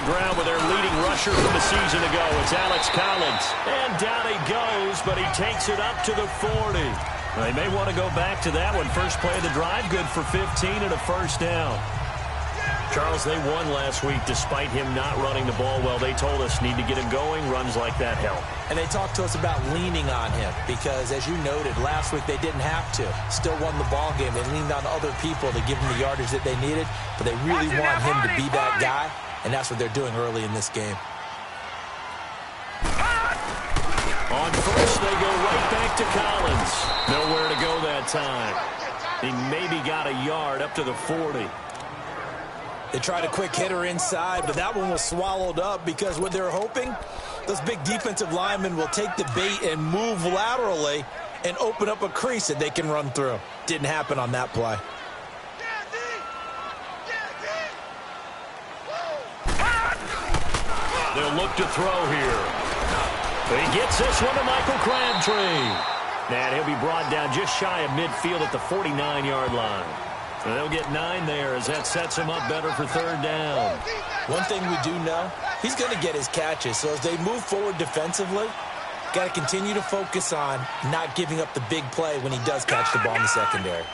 ground with their leading rusher from the season ago. It's Alex Collins. And down he goes, but he takes it up to the 40. They may want to go back to that one. First play of the drive, good for 15 and a first down. Charles, they won last week despite him not running the ball well. They told us need to get him going. Runs like that help. And they talked to us about leaning on him because, as you noted, last week they didn't have to. Still won the ball game. They leaned on other people to give them the yardage that they needed, but they really want him to be that guy, and that's what they're doing early in this game. On first, they go right back to Collins. Nowhere to go that time. He maybe got a yard up to the 40. They tried a quick hitter inside, but that one was swallowed up because what they're hoping, those big defensive linemen will take the bait and move laterally and open up a crease that they can run through. Didn't happen on that play. They'll look to throw here. He gets this one to Michael Crabtree. And he'll be brought down just shy of midfield at the 49-yard line. So they'll get 9 there as that sets him up better for third down. One thing we do know, he's going to get his catches. So as they move forward defensively, got to continue to focus on not giving up the big play when he does catch the ball in the secondary.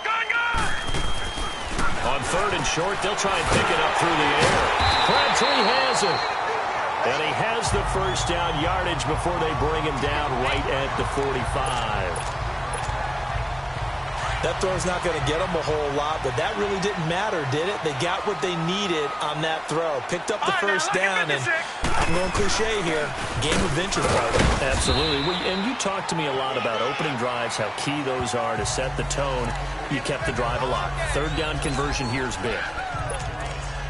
On third and short, they'll try and pick it up through the air. Crabtree has it. And he has the first down yardage before they bring him down right at the 45. That throw's not going to get them a whole lot, but that really didn't matter, did it? They got what they needed on that throw. Picked up the first down, and I'm going cliche here. Game of inches, brother. Absolutely. And you talked to me a lot about opening drives, how key those are to set the tone. You kept the drive alive. Third down conversion here is big.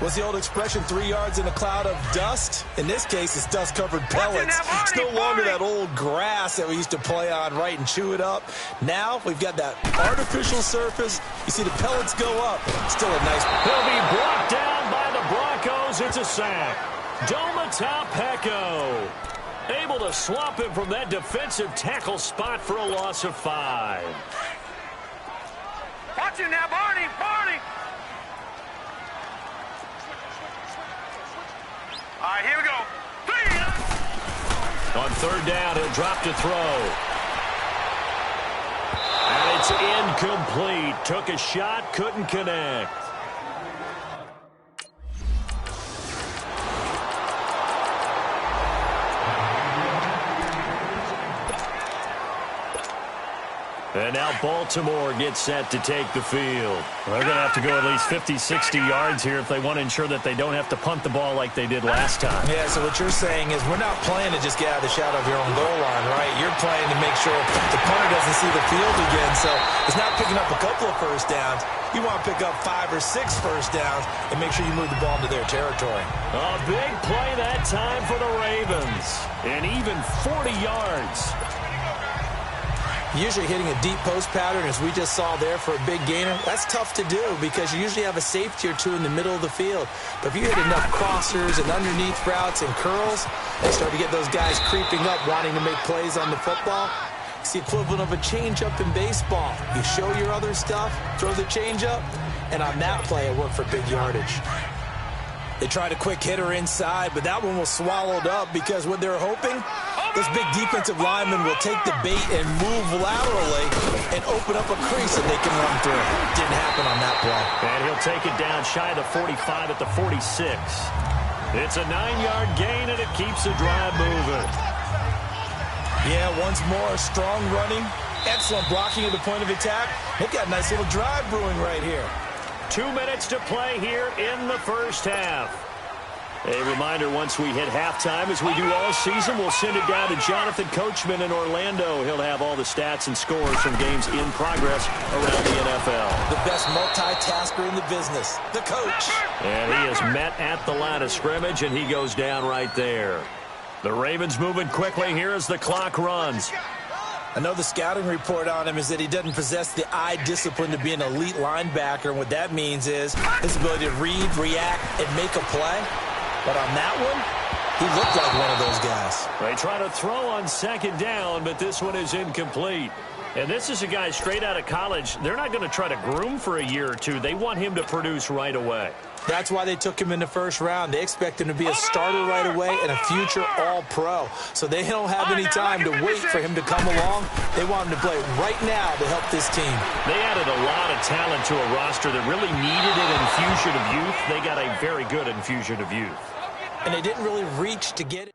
What's the old expression, 3 yards in a cloud of dust? In this case, it's dust-covered pellets. It's no longer that old grass that we used to play on, right, and chew it up. Now we've got that artificial surface. You see the pellets go up. Still a nice... He'll be brought down by the Broncos. It's a sack. Domata Peko able to swap him from that defensive tackle spot for a loss of 5. Watch it now, Barney! All right, here we go. On third down, he'll drop to throw. And it's incomplete. Took a shot, couldn't connect. And now Baltimore gets set to take the field. They're going to have to go at least 50, 60 yards here if they want to ensure that they don't have to punt the ball like they did last time. Yeah, so what you're saying is we're not playing to just get out of the shadow of your own goal line, right? You're playing to make sure the punter doesn't see the field again. So it's not picking up a couple of first downs. You want to pick up 5 or 6 first downs and make sure you move the ball into their territory. A big play that time for the Ravens. And even 40 yards. Usually hitting a deep post pattern, as we just saw there for a big gainer, that's tough to do because you usually have a safety or two in the middle of the field. But if you hit enough crossers and underneath routes and curls, they start to get those guys creeping up, wanting to make plays on the football. It's the equivalent of a changeup in baseball. You show your other stuff, throw the changeup, and on that play, it worked for big yardage. They tried a quick hitter inside, but that one was swallowed up because what they're hoping, those big defensive linemen will take the bait and move laterally and open up a crease that they can run through. Didn't happen on that play. And he'll take it down shy of the 45 at the 46. It's a 9-yard gain, and it keeps the drive moving. Yeah, once more, strong running, excellent blocking at the point of attack. They've got a nice little drive brewing right here. 2 minutes to play here in the first half. A reminder, once we hit halftime, as we do all season, we'll send it down to Jonathan Coachman in Orlando. He'll have all the stats and scores from games in progress around the NFL. The best multitasker in the business, the coach. And he is met at the line of scrimmage, and he goes down right there. The Ravens moving quickly here as the clock runs. I know the scouting report on him is that he doesn't possess the eye discipline to be an elite linebacker, and what that means is his ability to read, react, and make a play. But on that one, he looked like one of those guys. They try to throw on second down, but this one is incomplete. And this is a guy straight out of college. They're not going to try to groom for a year or two. They want him to produce right away. That's why they took him in the first round. They expect him to be a starter right away and a future all-pro. So they don't have any time to wait for him to come along. They want him to play right now to help this team. They added a lot of talent to a roster that really needed an infusion of youth. They got a very good infusion of youth. And they didn't really reach to get it.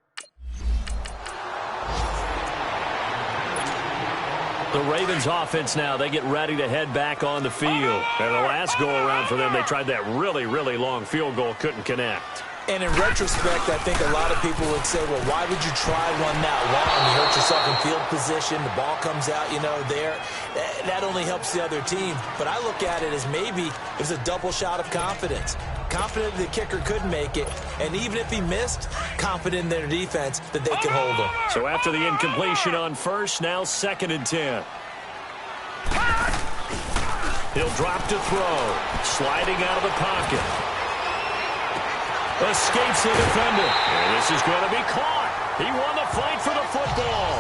The Ravens offense now, they get ready to head back on the field. And the last go-around for them, they tried that really, really long field goal, couldn't connect. And in retrospect, I think a lot of people would say, well, why would you try one that long? You hurt yourself in field position, the ball comes out, there. That only helps the other team. But I look at it as maybe it was a double shot of confidence. Confident the kicker could make it, and even if he missed, confident in their defense that they could hold him. So after the incompletion on first, now 2nd and 10. He'll drop to throw, sliding out of the pocket. Escapes the defender. And this is going to be caught. He won the fight for the football.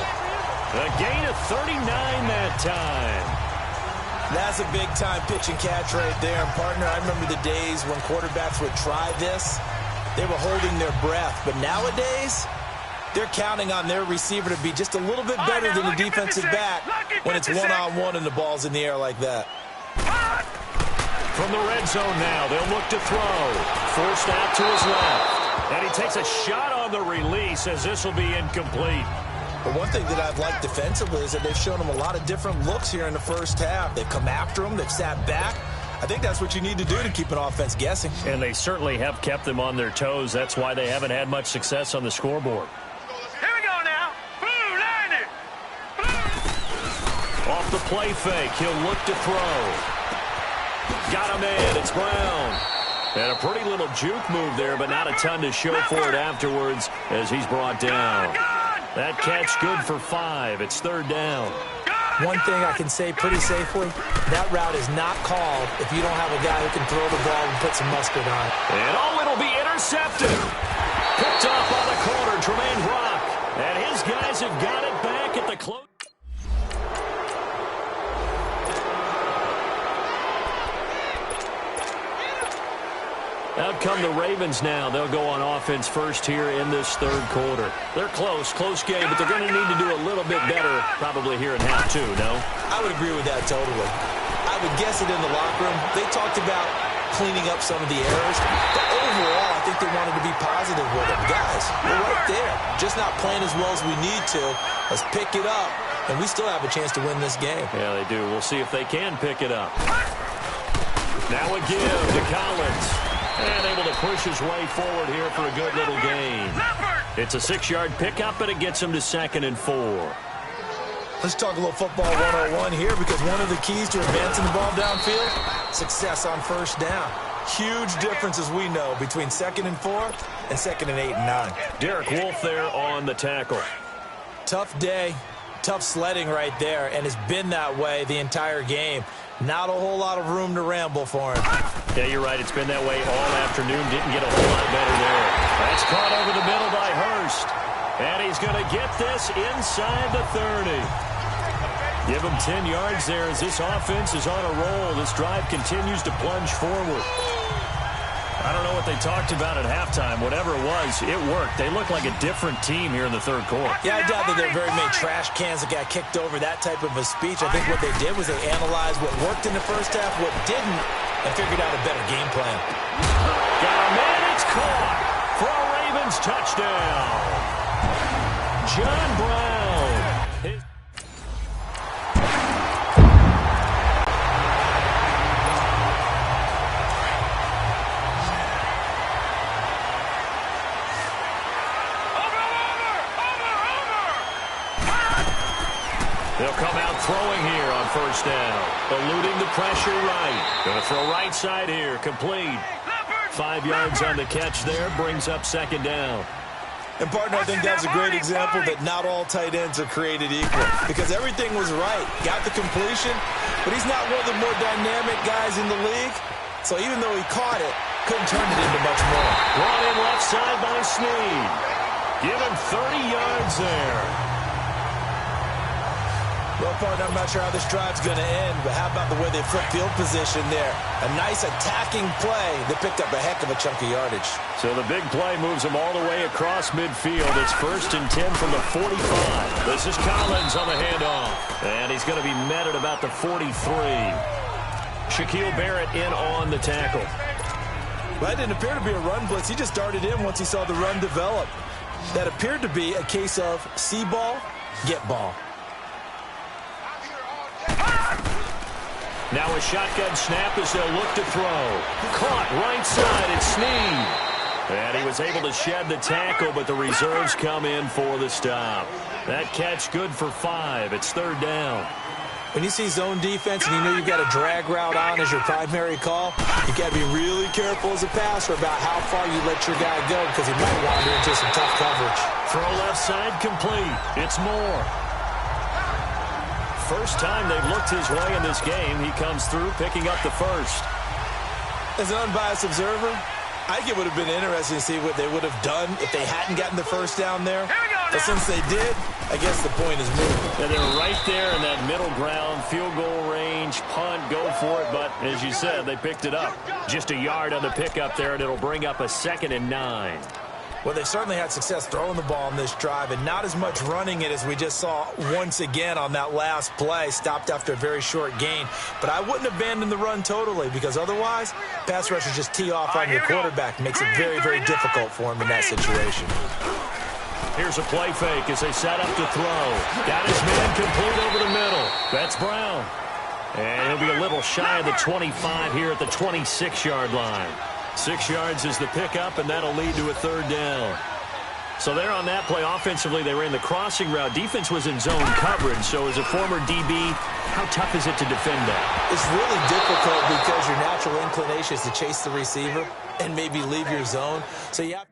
A gain of 39 that time. That's a big-time pitch and catch right there. And, partner, I remember the days when quarterbacks would try this. They were holding their breath. But nowadays, they're counting on their receiver to be just a little bit better than the defensive back when it's one-on-one and the ball's in the air like that. From the red zone now, they'll look to throw. Forced out to his left. And he takes a shot on the release as this will be incomplete. But one thing that I've liked defensively is that they've shown him a lot of different looks here in the first half. They've come after him. They've sat back. I think that's what you need to do to keep an offense guessing. And they certainly have kept them on their toes. That's why they haven't had much success on the scoreboard. Here we go now. Blue 90. Blue. Off the play fake, he'll look to throw. Got him in. It's Brown. And a pretty little juke move there, but not a ton to show for it afterwards as he's brought down. That catch good for 5. It's 3rd down. One thing I can say pretty safely, that route is not called if you don't have a guy who can throw the ball and put some mustard on it. And it'll be intercepted. Picked off on the corner, Tremaine Brock. And his guys have got it back at the close. Out come the Ravens now. They'll go on offense first here in this 3rd quarter. They're close game, but they're going to need to do a little bit better probably here in half 2, no? I would agree with that totally. I would guess it in the locker room. They talked about cleaning up some of the errors, but overall, I think they wanted to be positive with it. Guys, we're right there. Just not playing as well as we need to. Let's pick it up, and we still have a chance to win this game. Yeah, they do. We'll see if they can pick it up. Now a give to Collins. And able to push his way forward here for a good little gain. It's a 6-yard pickup, but it gets him to 2nd and 4. Let's talk a little football 101 here, because one of the keys to advancing the ball downfield, success on first down. Huge difference, as we know, between 2nd and 4 and 2nd and 8 and 9. Derek Wolfe there on the tackle. Tough day, tough sledding right there, and it's been that way the entire game. Not a whole lot of room to ramble for him. Yeah, you're right. It's been that way all afternoon. Didn't get a whole lot better there. That's caught over the middle by Hurst. And he's going to get this inside the 30. Give him 10 yards there as this offense is on a roll. This drive continues to plunge forward. I don't know what they talked about at halftime. Whatever it was, it worked. They look like a different team here in the 3rd quarter. Yeah, I doubt that there are very many trash cans that got kicked over, that type of a speech. I think what they did was they analyzed what worked in the first half, what didn't, and figured out a better game plan. Got a man, it's caught for a Ravens touchdown. John Brown. They'll come out throwing here on first down. Eluding the pressure right. Going to throw right side here. Complete. 5 yards on the catch there. Brings up 2nd down. And, partner, I think that's a great example that not all tight ends are created equal. Because everything was right. Got the completion, but he's not one of the more dynamic guys in the league. So even though he caught it, couldn't turn it into much more. Brought in left side by Snead. Give him 30 yards there. Well, partner, I'm not sure how this drive's going to end, but how about the way they flip field position there? A nice attacking play that picked up a heck of a chunk of yardage. So the big play moves them all the way across midfield. It's 1st and 10 from the 45. This is Collins on the handoff. And he's going to be met at about the 43. Shaquille Barrett in on the tackle. Well, that didn't appear to be a run blitz. He just darted in once he saw the run develop. That appeared to be a case of see ball, get ball. Now a shotgun snap as they'll look to throw. Caught right side, it's Snead. And he was able to shed the tackle, but the reserves come in for the stop. That catch good for 5. It's 3rd down. When you see zone defense and you know you've got a drag route on as your primary call, you got to be really careful as a passer about how far you let your guy go because he might wander into some tough coverage. Throw left side complete. It's Moore. First time they've looked his way in this game. He comes through picking up the first. As an unbiased observer, I think it would have been interesting to see what they would have done if they hadn't gotten the first down there. But since they did, I guess the point is moved. And they're right there in that middle ground, field goal range, punt, go for it. But as you said, they picked it up. Just a yard on the pickup there, and it'll bring up a 2nd and 9. Well, they've certainly had success throwing the ball in this drive and not as much running it as we just saw once again on that last play, stopped after a very short gain. But I wouldn't abandon the run totally because otherwise, pass rushers just tee off on your quarterback. Makes it very, very difficult for him in that situation. Here's a play fake as they set up to throw. Got his man complete over the middle. That's Brown. And he'll be a little shy of the 25 here at the 26-yard line. 6 yards is the pickup, and that'll lead to a 3rd down. So there on that play, offensively, they ran the crossing route. Defense was in zone coverage, so as a former DB, how tough is it to defend that? It's really difficult because your natural inclination is to chase the receiver and maybe leave your zone. So you have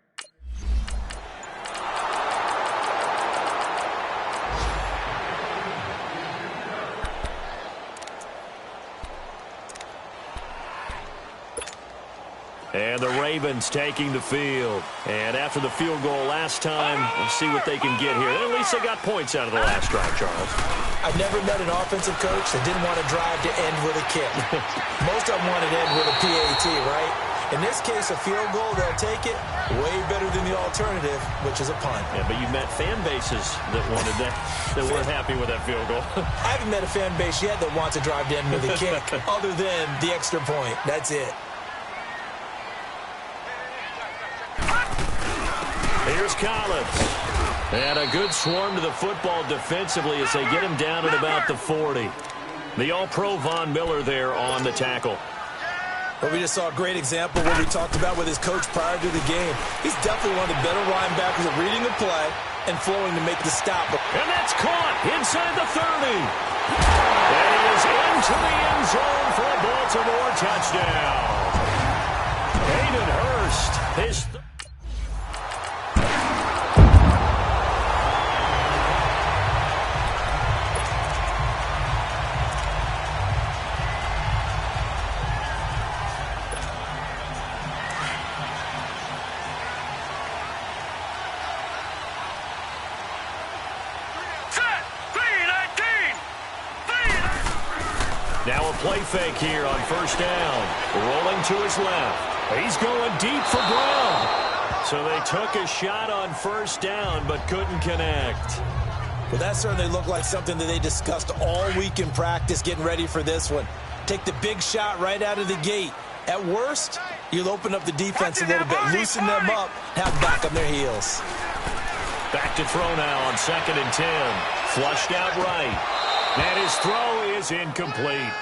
And the Ravens taking the field. And after the field goal last time, we'll see what they can get here. At least they got points out of the last drive, Charles. I've never met an offensive coach that didn't want to drive to end with a kick. Most of them want to end with a PAT, right? In this case, a field goal, they'll take it way better than the alternative, which is a punt. Yeah, but you've met fan bases that wanted that, that weren't happy with that field goal. I haven't met a fan base yet that wants to drive to end with a kick other than the extra point. That's it. Here's Collins. And a good swarm to the football defensively as they get him down at about the 40. The All-Pro Von Miller there on the tackle. Well, we just saw a great example of what we talked about with his coach prior to the game. He's definitely one of the better linebackers at reading the play and flowing to make the stop. And that's caught inside the 30. And he is into the end zone for a Baltimore touchdown. Hayden Hurst, his now a play fake here on first down. Rolling to his left. He's going deep for Brown. So they took a shot on first down but couldn't connect. Well, that certainly looked like something that they discussed all week in practice getting ready for this one. Take the big shot right out of the gate. At worst, you'll open up the defense a little bit, loosen them up, have them back on their heels. Back to throw now on 2nd and 10. Flushed out right. And his throw is incomplete.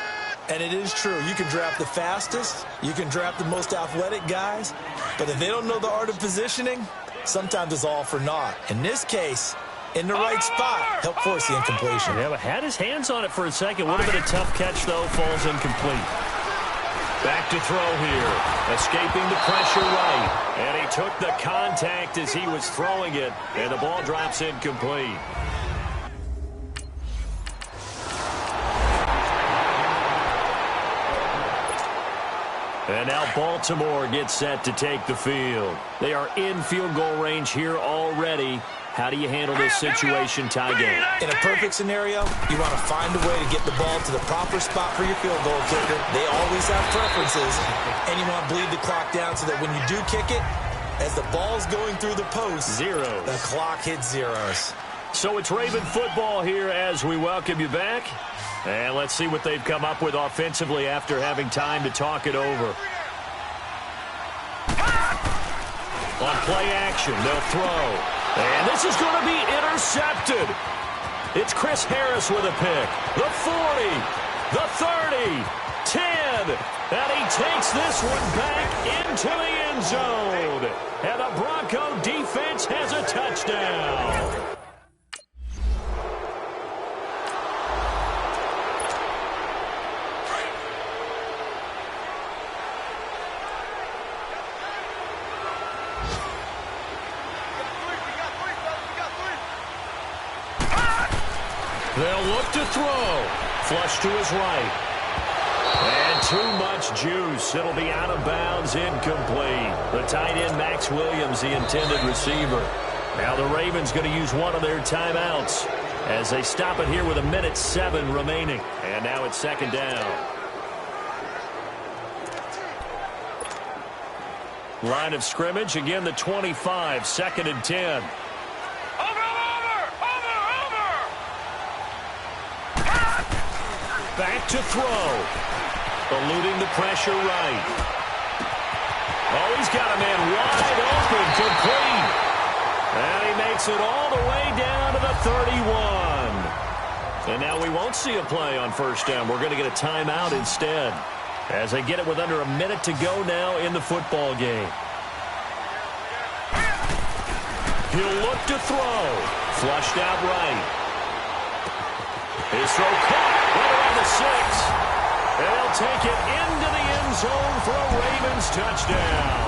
And it is true. You can draft the fastest. You can draft the most athletic guys. But if they don't know the art of positioning, sometimes it's all for naught. In this case, in the right spot, help force the incompletion. Yeah, but had his hands on it for a second. Would have been a tough catch, though. Falls incomplete. Back to throw here. Escaping the pressure right. And he took the contact as he was throwing it. And the ball drops incomplete. And now Baltimore gets set to take the field. They are in field goal range here already. How do you handle this situation, tie game? In a perfect scenario, you want to find a way to get the ball to the proper spot for your field goal kicker. They always have preferences, and you want to bleed the clock down so that when you do kick it, as the ball's going through the post, zeros. The clock hits zeros. So it's Raven football here as we welcome you back. And let's see what they've come up with offensively after having time to talk it over. On play action, they'll throw. And this is going to be intercepted. It's Chris Harris with a pick. The 40, the 30, 10. And he takes this one back into the end zone. And the Bronco defense has a touchdown. They'll look to throw. Flush to his right. And too much juice. It'll be out of bounds, incomplete. The tight end, Max Williams, the intended receiver. Now the Ravens going to use one of their timeouts as they stop it here with 1:07 remaining. And now it's second down. Line of scrimmage, again the 25, second and 10. Back to throw. Eluding the pressure right. Oh, he's got a man wide open, complete. And he makes it all the way down to the 31. And now we won't see a play on first down. We're going to get a timeout instead, as they get it with under a minute to go now in the football game. He'll look to throw. Flushed out right. His throw caught right around the 6. And they'll take it into the end zone for a Ravens touchdown.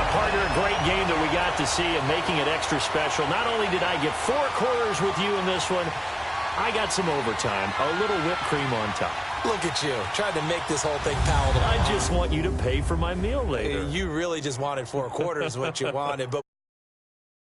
Partner, a great game that we got to see and making it extra special. Not only did I get 4 quarters with you in this one, I got some overtime, a little whipped cream on top. Look at you, trying to make this whole thing palatable. I just want you to pay for my meal later. You really just wanted 4 quarters, what you wanted. But